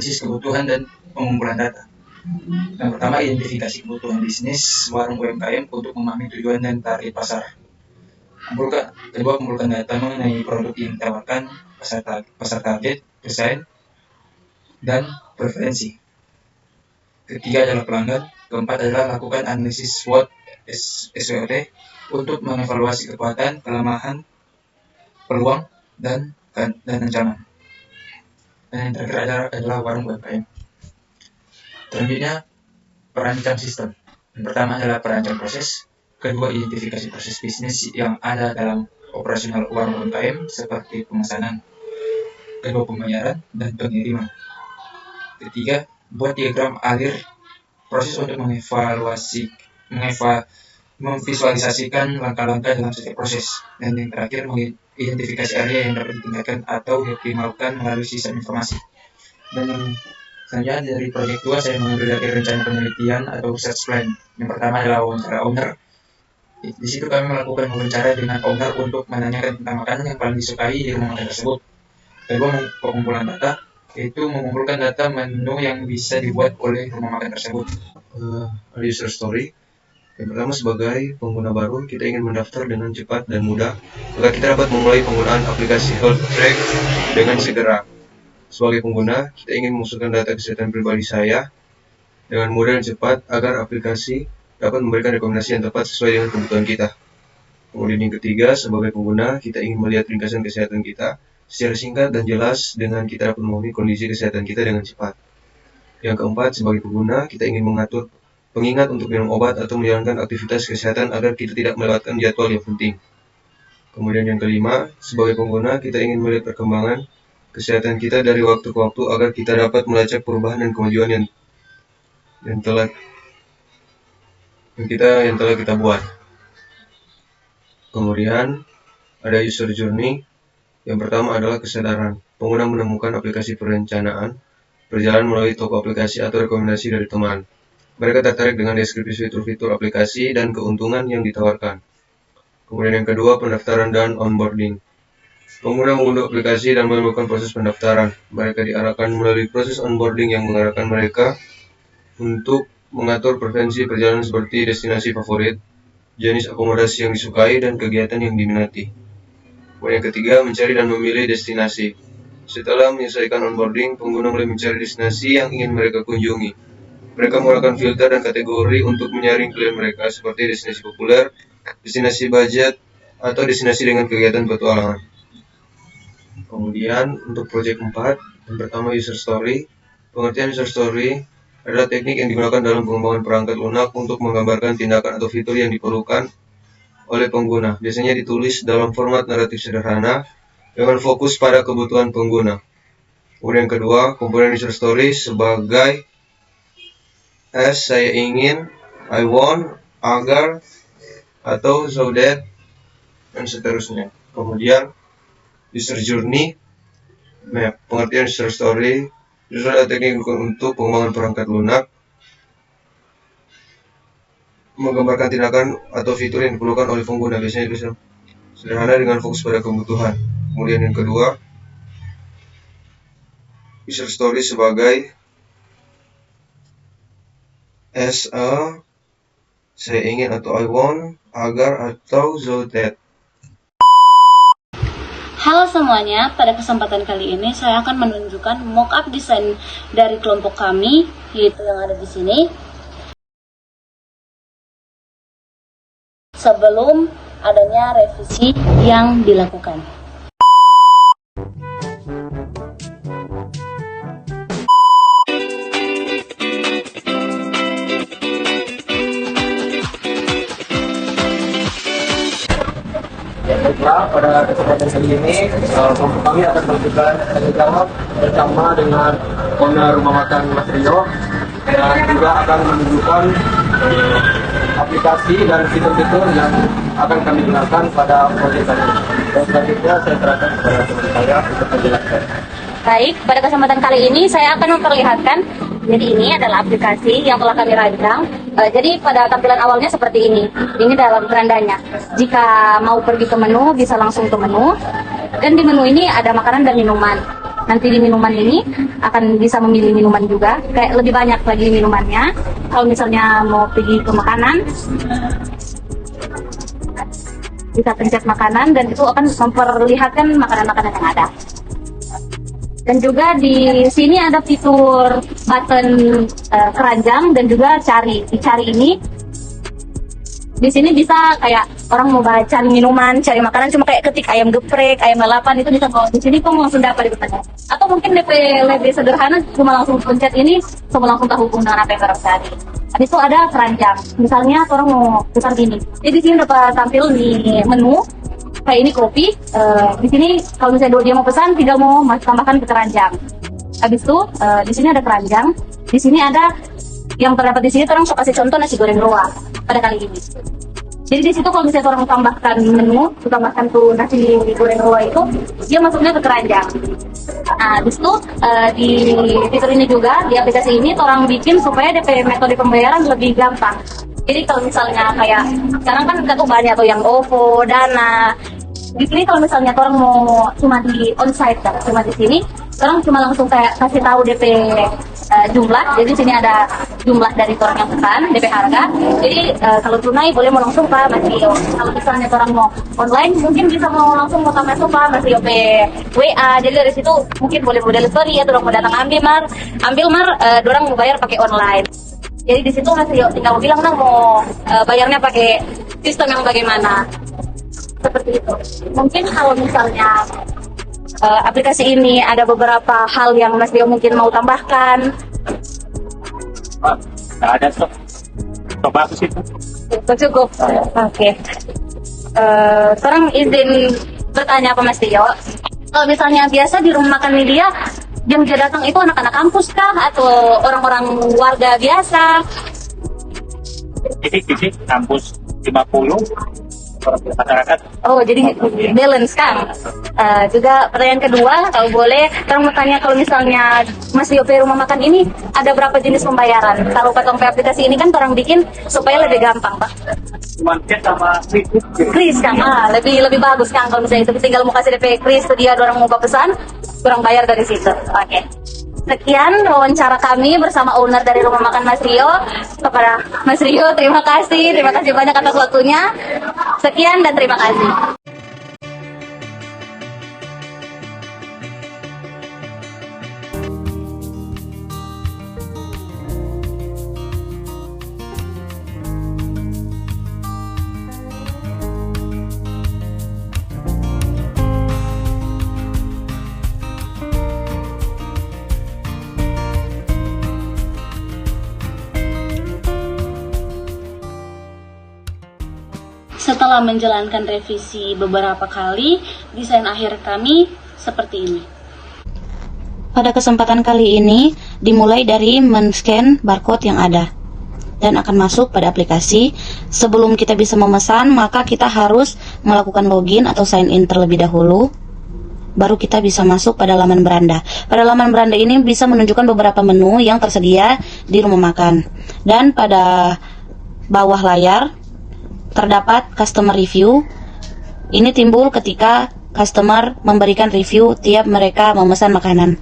analisis kebutuhan dan pengumpulan data. Yang pertama, identifikasi kebutuhan bisnis warung UMKM untuk memahami tujuan dan target pasar. Kedua, kumpulkan data mengenai produk yang ditawarkan, pasar target, desain, dan preferensi. Ketiga adalah pelanggan. Keempat adalah lakukan analisis SWOT untuk mengevaluasi kekuatan, kelemahan, peluang, dan ancaman. Dan yang terakhir adalah warung UMKM. Selanjutnya, perancang sistem. Yang pertama adalah perancang proses. Kedua, identifikasi proses bisnis yang ada dalam operasional warung UMKM seperti pemesanan, kedua pembayaran, dan pengiriman. Ketiga, buat diagram alir proses untuk memvisualisasikan langkah-langkah dalam setiap proses. Dan yang terakhir, mengidentifikasi area yang dapat ditingkatkan atau dioptimalkan melalui sistem informasi. Dan yang selanjutnya dari proyek 2, saya mengambil dari rencana penelitian atau research plan. Yang pertama adalah wawancara owner. Di situ kami melakukan wawancara dengan owner untuk menanyakan tentang makanan yang paling disukai di rumah makan tersebut. Kedua, pengumpulan data, yaitu mengumpulkan data menu yang bisa dibuat oleh rumah makan tersebut. User story. Yang pertama, sebagai pengguna baru, kita ingin mendaftar dengan cepat dan mudah agar kita dapat memulai penggunaan aplikasi Health Track dengan segera. Sebagai pengguna, kita ingin memasukkan data kesehatan pribadi saya dengan mudah dan cepat agar aplikasi dapat memberikan rekomendasi yang tepat sesuai dengan kebutuhan kita. Kemudian yang ketiga, sebagai pengguna, kita ingin melihat ringkasan kesehatan kita secara singkat dan jelas dengan kita dapat memenuhi kondisi kesehatan kita dengan cepat. Yang keempat, sebagai pengguna, kita ingin mengatur pengingat untuk minum obat atau menjalankan aktivitas kesehatan agar kita tidak melewatkan jadwal yang penting. Kemudian yang kelima, sebagai pengguna, kita ingin melihat perkembangan kesehatan kita dari waktu ke waktu agar kita dapat melacak perubahan dan kemajuan yang telah kita buat. Kemudian ada user journey. Yang pertama adalah kesadaran. Pengguna menemukan aplikasi perencanaan, berjalan melalui toko aplikasi atau rekomendasi dari teman. Mereka tertarik dengan deskripsi fitur-fitur aplikasi dan keuntungan yang ditawarkan. Kemudian yang kedua, pendaftaran dan onboarding. Pengguna mengunduh aplikasi dan melakukan proses pendaftaran. Mereka diarahkan melalui proses onboarding yang mengarahkan mereka untuk mengatur preferensi perjalanan seperti destinasi favorit, jenis akomodasi yang disukai, dan kegiatan yang diminati. Kemudian yang ketiga, mencari dan memilih destinasi. Setelah menyelesaikan onboarding, pengguna mulai mencari destinasi yang ingin mereka kunjungi. Mereka menggunakan filter dan kategori untuk menyaring klien mereka seperti destinasi populer, destinasi budget, atau destinasi dengan kegiatan petualangan. Kemudian untuk project 4, yang pertama user story. Pengertian user story adalah teknik yang digunakan dalam pengembangan perangkat lunak untuk menggambarkan tindakan atau fitur yang diperlukan oleh pengguna. Biasanya ditulis dalam format naratif sederhana dengan fokus pada kebutuhan pengguna. Kemudian yang kedua, komponen user story sebagai saya ingin, I want, agar, atau so that, dan seterusnya. Kemudian user journey map. Pengertian user story, user adalah teknik untuk pengembangan perangkat lunak menggambarkan tindakan atau fitur yang diperlukan oleh pengguna. Biasanya itu sederhana dengan fokus pada kebutuhan. Kemudian yang kedua, user story sebagai saya ingin atau I want, agar, atau so that. Halo semuanya, pada kesempatan kali ini saya akan menunjukkan mockup desain dari kelompok kami, yaitu yang ada di sini. Sebelum adanya revisi yang dilakukan. Baiklah, pada kesempatan kali ini kelompok kami akan melakukan tanya jawab bersama dengan owner rumah makan Mas Rio, dan juga akan menunjukkan aplikasi dan fitur-fitur yang akan kami gunakan pada proyek kali ini. Dan selanjutnya saya serahkan kepada teman saya untuk menjelaskan. Baik, pada kesempatan kali ini saya akan memperlihatkan. Jadi ini adalah aplikasi yang telah kami rancang. Jadi pada tampilan awalnya seperti ini. Ini dalam kerandanya. Jika mau pergi ke menu, bisa langsung ke menu. Dan di menu ini ada makanan dan minuman. nanti di minuman ini akan bisa memilih minuman juga, kayak lebih banyak lagi minumannya. Kalau misalnya mau pergi ke makanan, bisa pencet makanan dan itu akan memperlihatkan makanan-makanan yang ada. Dan juga di sini ada fitur button keranjang dan juga cari. Di cari ini, di sini bisa kayak orang mau cari minuman, cari makanan, cuma kayak ketik ayam geprek, ayam lalapan itu bisa di sini kamu langsung dapat di depannya. Atau mungkin DP lebih sederhana, cuma langsung pencet ini, cuma langsung terhubung dengan apa yang orang cari. Habis itu ada keranjang. Misalnya orang mau pesan ini. Jadi di sini dapat tampil di menu kayak ini kopi. Di sini kalau misalnya dia mau pesan, tinggal mau tambahkan ke keranjang. Habis itu di sini ada keranjang. Di sini ada yang terdapat di sini orang kasih contoh nasi goreng roa pada kali ini. Jadi di situ kalau misalnya orang tambahkan menu, tambahkan tuh nasi goreng roa itu, dia masuknya ke keranjang. Nah, di situ di fitur ini juga di aplikasi ini orang bikin supaya DP metode pembayaran lebih gampang. Jadi kalau misalnya kayak sekarang kan kita tuh banyak tuh yang OVO, Dana. Di sini kalau misalnya orang mau cuma di onsite kan, cuma di sini, orang cuma langsung kayak kasih tahu DP jumlah. Jadi di sini ada jumlah dari orang yang pesan, DP harga. Jadi kalau tunai boleh mau langsung Pak Mas Rio. Kalau misalnya orang mau online mungkin bisa mau langsung mau masuk Pak Mas Rio WA. Jadi dari situ mungkin boleh mau delivery atau mau datang ambil mar, orang mau bayar pakai online. Jadi di situ Mas Rio tinggal bilang mau bayarnya pakai sistem yang bagaimana. Seperti itu. Mungkin kalau misalnya aplikasi ini ada beberapa hal yang Mas Rio mungkin mau tambahkan. Nggak ada sok bagus itu. Cukup. Oke. Sekarang izin bertanya apa Mas Rio? Kalau misalnya biasa di rumah makan media yang dia datang itu anak-anak kampus kah atau orang-orang warga biasa? Titik kampus 50 masyarakat. Oh, jadi balance kan? Juga pertanyaan kedua, kalau boleh, orang mau tanya kalau misalnya Mas Rio rumah makan ini ada berapa jenis pembayaran? Kalau potong aplikasi ini kan orang bikin supaya lebih gampang, Pak. Cuma chat sama Kris kan, lebih bagus kan kalau misalnya itu tinggal mau kasih DP Kris, itu dia orang mau pesan, orang bayar dari situ. Oke. Sekian wawancara kami bersama owner dari Rumah Makan Mas Rio. Kepada Mas Rio, terima kasih banyak atas waktunya. Sekian dan terima kasih. Setelah menjalankan revisi beberapa kali, desain akhir kami seperti ini. Pada kesempatan kali ini, dimulai dari men-scan barcode yang ada dan akan masuk pada aplikasi. Sebelum kita bisa memesan, maka kita harus melakukan login atau sign in terlebih dahulu. Baru kita bisa masuk pada laman beranda. Pada laman beranda ini bisa menunjukkan beberapa menu yang tersedia di rumah makan. Dan pada bawah layar terdapat customer review. Ini timbul ketika customer memberikan review tiap mereka memesan makanan.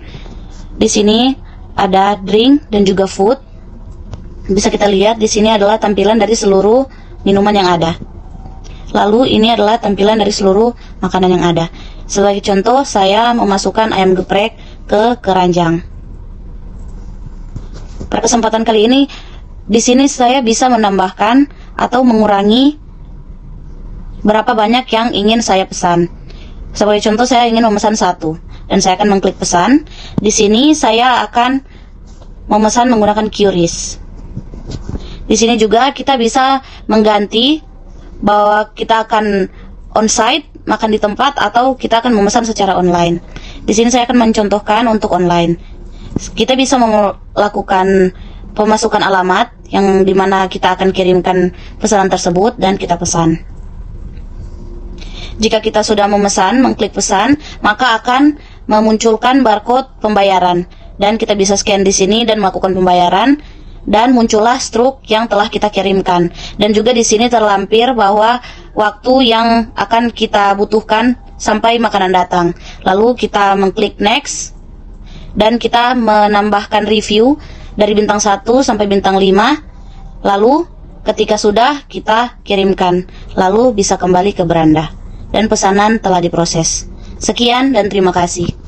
Di sini ada drink dan juga food. Bisa kita lihat di sini adalah tampilan dari seluruh minuman yang ada. Lalu ini adalah tampilan dari seluruh makanan yang ada. Sebagai contoh, saya memasukkan ayam geprek ke keranjang. Pada kesempatan kali ini, di sini saya bisa menambahkan atau mengurangi berapa banyak yang ingin saya pesan. Sebagai contoh, saya ingin memesan 1 dan saya akan mengklik pesan. Di sini saya akan memesan menggunakan QRIS. Di sini juga kita bisa mengganti bahwa kita akan on-site, makan di tempat, atau kita akan memesan secara online. Di sini saya akan mencontohkan untuk online. Kita bisa melakukan pemasukan alamat yang dimana kita akan kirimkan pesanan tersebut dan kita pesan. Jika kita sudah memesan, mengklik pesan, maka akan memunculkan barcode pembayaran dan kita bisa scan di sini dan melakukan pembayaran dan muncullah struk yang telah kita kirimkan. Dan juga di sini terlampir bahwa waktu yang akan kita butuhkan sampai makanan datang. Lalu kita mengklik next dan kita menambahkan review dari bintang 1 sampai bintang 5. Lalu ketika sudah, kita kirimkan, lalu bisa kembali ke beranda dan pesanan telah diproses. Sekian dan terima kasih.